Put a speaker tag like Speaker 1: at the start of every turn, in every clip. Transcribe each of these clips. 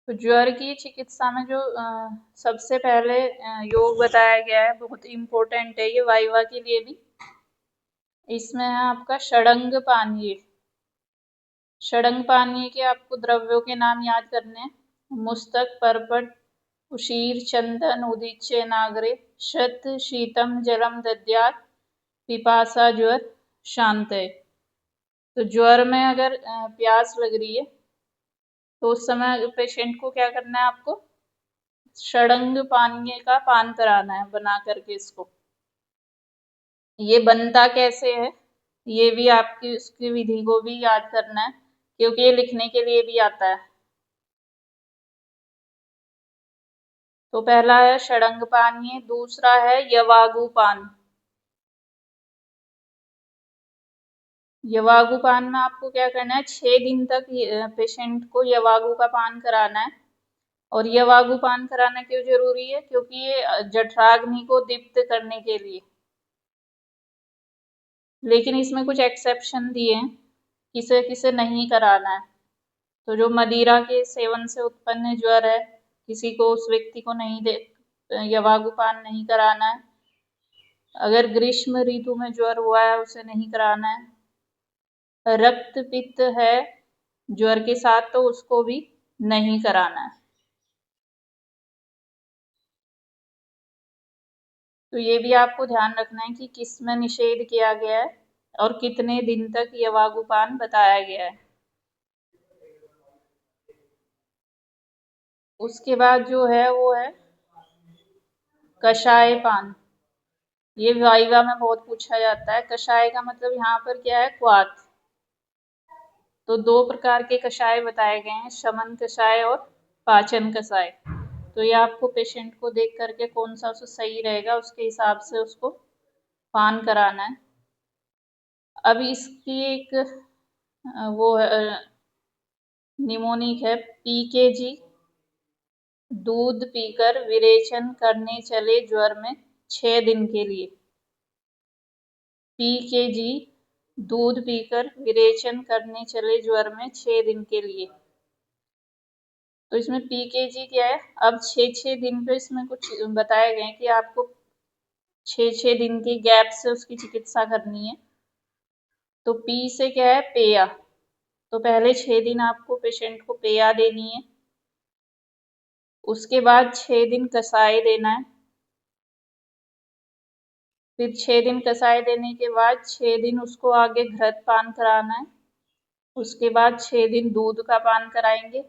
Speaker 1: तो ज्वर की चिकित्सा में जो सबसे पहले योग बताया गया है, बहुत इम्पोर्टेंट है ये वाइवा के लिए भी। इसमें है आपका षडंग पानीय। षडंग पानीय के आपको द्रव्यों के नाम याद करने हैं। मुस्तक, पर्पट, उशीर, चंदन, उदीच्य, नागरे, शत, शीतम, जलम दद्यात्, पिपासा, ज्वर, शांतय। तो ज्वर में अगर प्यास लग रही है तो उस समय पेशेंट को क्या करना है, आपको षडंग पानीय का पान कराना है बना करके इसको। ये बनता कैसे है ये भी आपकी उसकी विधि को भी याद करना है, क्योंकि ये लिखने के लिए भी आता है। तो पहला है षडंग पानीय, दूसरा है यवागु पान। यवागु पान में आपको क्या करना है, 6 दिन तक पेशेंट को यवागु का पान कराना है। और यवागु पान कराना क्यों जरूरी है, क्योंकि ये जठराग्नि को दीप्त करने के लिए। लेकिन इसमें कुछ एक्सेप्शन दिए हैं, किसे किसे नहीं कराना है। तो जो मदिरा के सेवन से उत्पन्न ज्वर है, किसी को उस व्यक्ति को नहीं दे यवागु पान नहीं कराना है। अगर ग्रीष्म ऋतु में ज्वर हुआ है उसे नहीं कराना है। रक्त पित्त है ज्वर के साथ तो उसको भी नहीं कराना है। तो ये भी आपको ध्यान रखना है कि किस में निषेध किया गया है और कितने दिन तक यवागु पान बताया गया है। उसके बाद जो है वो है कषाय पान। ये वाइवा में बहुत पूछा जाता है। कषाय का मतलब यहाँ पर क्या है, क्वाथ। तो 2 प्रकार के कषाय बताए गए हैं, शमन कषाय और पाचन कषाय। तो ये आपको पेशेंट को देख करके कौन सा उसे सही रहेगा उसके हिसाब से उसको पान कराना है। अब इसकी एक वो निमोनिक है, पीकेजी। दूध पीकर विरेचन करने चले ज्वर में 6 दिन के लिए। पीकेजी, दूध पीकर विरेचन करने चले ज्वर में 6 दिन के लिए। तो इसमें पीकेजी क्या है, अब 6-6 दिन पे इसमें कुछ बताए गए कि आपको 6-6 दिन के गैप से उसकी चिकित्सा करनी है। तो पी से क्या है, पेया। तो पहले 6 दिन आपको पेशेंट को पेया देनी है। उसके बाद 6 दिन कसाई देना है। फिर 6 दिन कसाई देने के बाद 6 दिन उसको आगे घृत पान कराना है। उसके बाद 6 दिन दूध का पान कराएंगे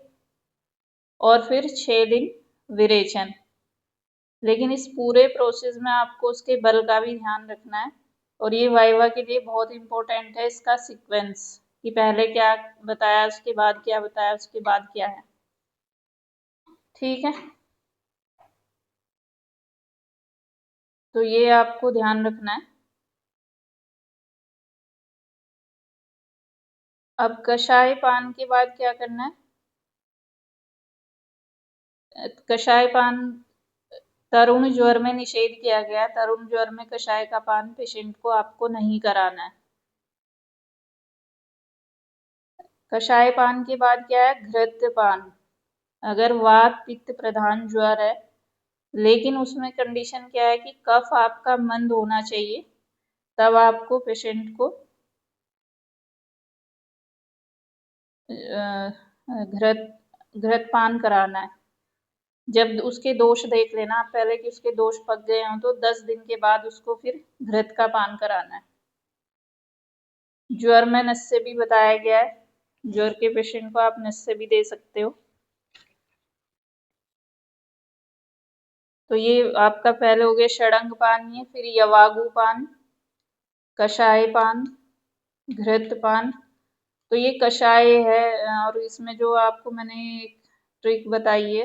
Speaker 1: और फिर 6 दिन विरेचन। लेकिन इस पूरे प्रोसेस में आपको उसके बल का भी ध्यान रखना है। और ये वाइवा के लिए बहुत इंपॉर्टेंट है इसका सीक्वेंस, कि पहले क्या बताया उसके बाद क्या बताया उसके बाद क्या है। ठीक है, तो ये आपको ध्यान रखना है। अब कषाय पान के बाद क्या करना है, कषाय पान तरुण ज्वर में निषेध किया गया। तरुण ज्वर में कषाय का पान पेशेंट को आपको नहीं कराना है। कषाय पान के बाद क्या है, घृत पान। अगर वात पित्त प्रधान ज्वर है, लेकिन उसमें कंडीशन क्या है कि कफ आपका मंद होना चाहिए, तब आपको पेशेंट को घृत घृत पान कराना है। जब उसके दोष देख लेना आप पहले कि उसके दोष पक गए हों, तो 10 दिन के बाद उसको फिर घृत का पान कराना है। ज्वर में नस्से भी बताया गया है, ज्वर के पेशेंट को आप नस्से भी दे सकते हो। तो ये आपका पहले हो गया षडंग पान, ये फिर यवागु पान, कषाय पान, घृत पान। तो ये कषाय है। और इसमें जो आपको मैंने एक ट्रिक बताई है,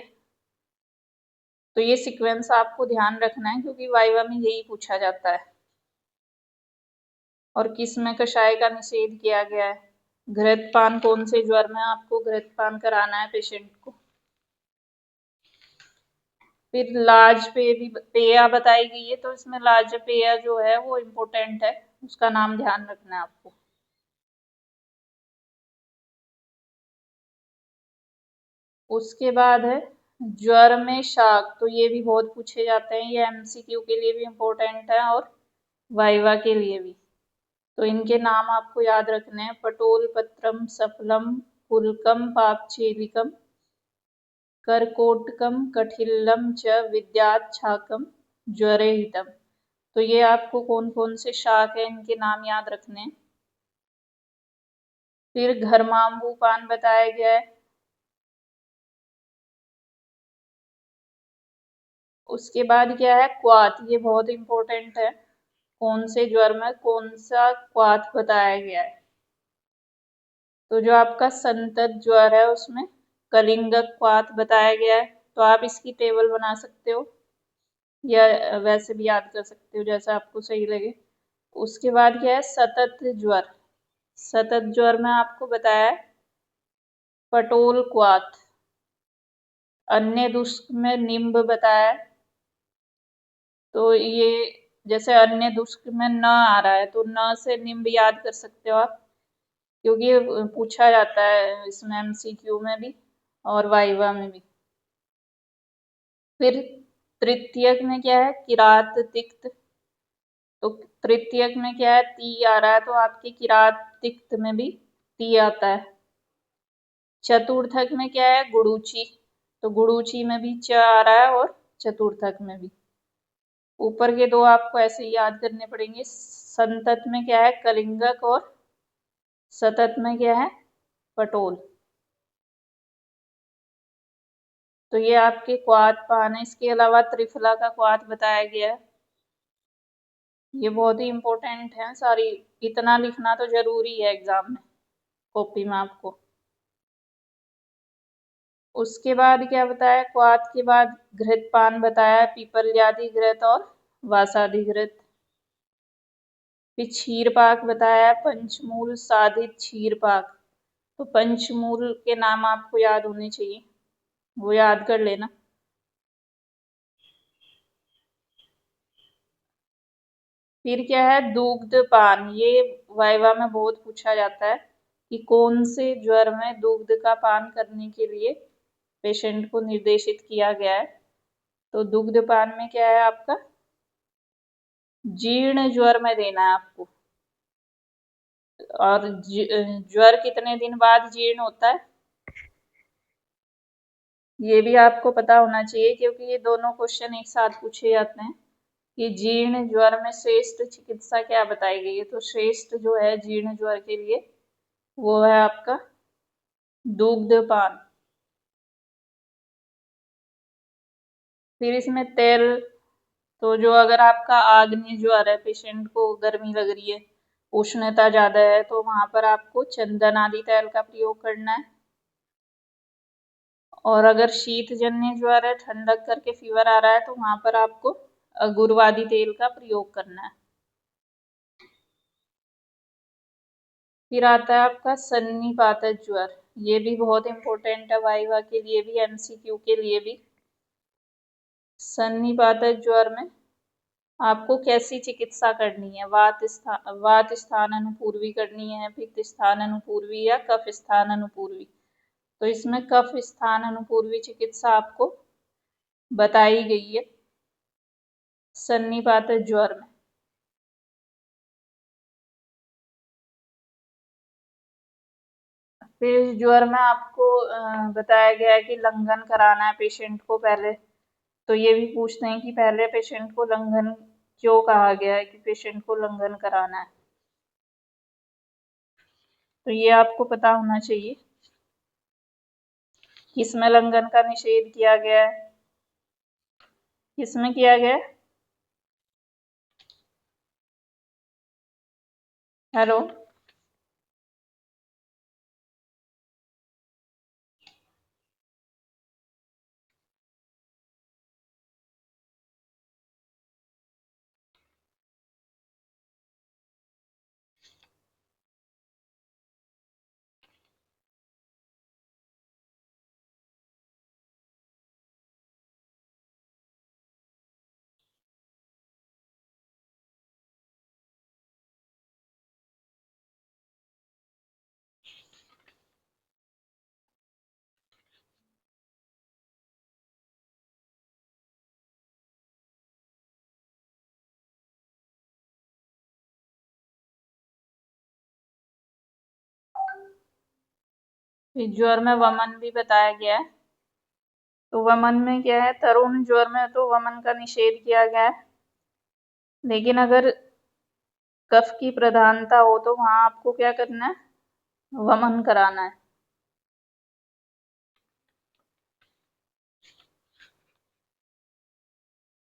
Speaker 1: तो ये सीक्वेंस आपको ध्यान रखना है, क्योंकि वाइवा में यही पूछा जाता है। और किस में कषाय का निषेध किया गया है, घृत पान कौन से ज्वर में आपको घृत पान कराना है पेशेंट को। फिर लाज पे भी पेया बताई गई है, तो इसमें लाज पेया जो है वो इम्पोर्टेंट है, उसका नाम ध्यान रखना है आपको। उसके बाद है ज्वर में शाक, तो ये भी बहुत पूछे जाते हैं, ये एमसीक्यू के लिए भी इम्पोर्टेंट है और वाइवा के लिए भी। तो इनके नाम आपको याद रखने हैं, पटोल पत्रम सफलम पुलकम पापचेलिकम करकोटकम कठिल्लम च विद्याच्छाकम ज्वरे हितम। तो ये आपको कौन कौन से शाक है इनके नाम याद रखने हैं। फिर घरमांबू पान बताया गया है। उसके बाद क्या है, क्वाथ, ये बहुत इंपॉर्टेंट है, कौन से ज्वर में कौन सा क्वाथ बताया गया है। तो जो आपका संतत ज्वर है उसमें कलिंगक क्वाथ बताया गया है। तो आप इसकी टेबल बना सकते हो या वैसे भी याद कर सकते हो जैसा आपको सही लगे। उसके बाद क्या है, सतत ज्वर। सतत ज्वर में आपको बताया है पटोल क्वाथ। अन्य दुष्ट में निम्ब बताया है। तो ये जैसे अन्य दुष्ट में न आ रहा है तो न से निम्ब याद कर सकते हो आप, क्योंकि ये पूछा जाता है इसमें एमसीक्यू में भी और वाइवा में भी। फिर तृतीयक में क्या है, किरात तिक्त। तो तृतीयक में क्या है, ती आ रहा है, तो आपके किरात तिक्त में भी ती आता है। चतुर्थक में क्या है, गुड़ूची। तो गुड़ूची में भी च आ रहा है और चतुर्थक में भी। ऊपर के दो आपको ऐसे ही याद करने पड़ेंगे। संतत में क्या है, कलिंगक, और सतत में क्या है, पटोल। तो ये आपके क्वाथ पान है। इसके अलावा त्रिफला का क्वाथ बताया गया है। ये बहुत ही इम्पोर्टेंट है सारी, इतना लिखना तो जरूरी है एग्जाम में, कॉपी में आपको। उसके बाद क्या बताया, क्वाथ के बाद घृत पान बताया, पीपल्यादि घृत और वासादि घृत। फिर क्षीर पाक बताया, पंचमूल साधित क्षीर पाक। तो पंचमूल के नाम आपको याद होने चाहिए, वो याद कर लेना। फिर क्या है, दुग्ध पान। ये वाइवा में बहुत पूछा जाता है कि कौन से ज्वर में दुग्ध का पान करने के लिए पेशेंट को निर्देशित किया गया है। तो दुग्ध पान में क्या है आपका, जीर्ण ज्वर में देना है आपको। और ज्वर कितने दिन बाद जीर्ण होता है, ये भी आपको पता होना चाहिए, क्योंकि ये दोनों क्वेश्चन एक साथ पूछे जाते हैं कि जीर्ण ज्वर में श्रेष्ठ चिकित्सा क्या बताई गई है। तो श्रेष्ठ जो है जीर्ण ज्वर के लिए वो है आपका दुग्ध पान। फिर इसमें तेल, तो जो अगर आपका आग्नेय ज्वर है, पेशेंट को गर्मी लग रही है, उष्णता ज्यादा है, तो वहां पर आपको चंदन आदि तेल का प्रयोग करना है। और अगर शीत जन्य ज्वर है, ठंडक करके फीवर आ रहा है, तो वहां पर आपको गुरुवादी तेल का प्रयोग करना है। फिर आता है आपका सन्निपातक ज्वर। ये भी बहुत इंपॉर्टेंट है वाइवा के लिए भी, एमसीक्यू के लिए भी। सन्निपातक ज्वर में आपको कैसी चिकित्सा करनी है, वात स्थान अनुपूर्वी करनी है, पित्त स्थान अनुपूर्वी, या कफ स्थान अनुपूर्वी। तो इसमें कफ स्थान अनुपूर्वी चिकित्सा आपको बताई गई है सन्निपातक ज्वर में। फिर ज्वर में आपको बताया गया है कि लंघन कराना है पेशेंट को पहले। तो ये भी पूछते हैं कि पहले पेशेंट को लंघन क्यों कहा गया है कि पेशेंट को लंघन कराना है। तो ये आपको पता होना चाहिए किसमें लंघन का निषेध किया गया है, किसमें किया गया है। हेलो। फिर ज्वर में वमन भी बताया गया है। तो वमन में क्या है, तरुण ज्वर में तो वमन का निषेध किया गया है, लेकिन अगर कफ की प्रधानता हो तो वहां आपको क्या करना है, वमन कराना है।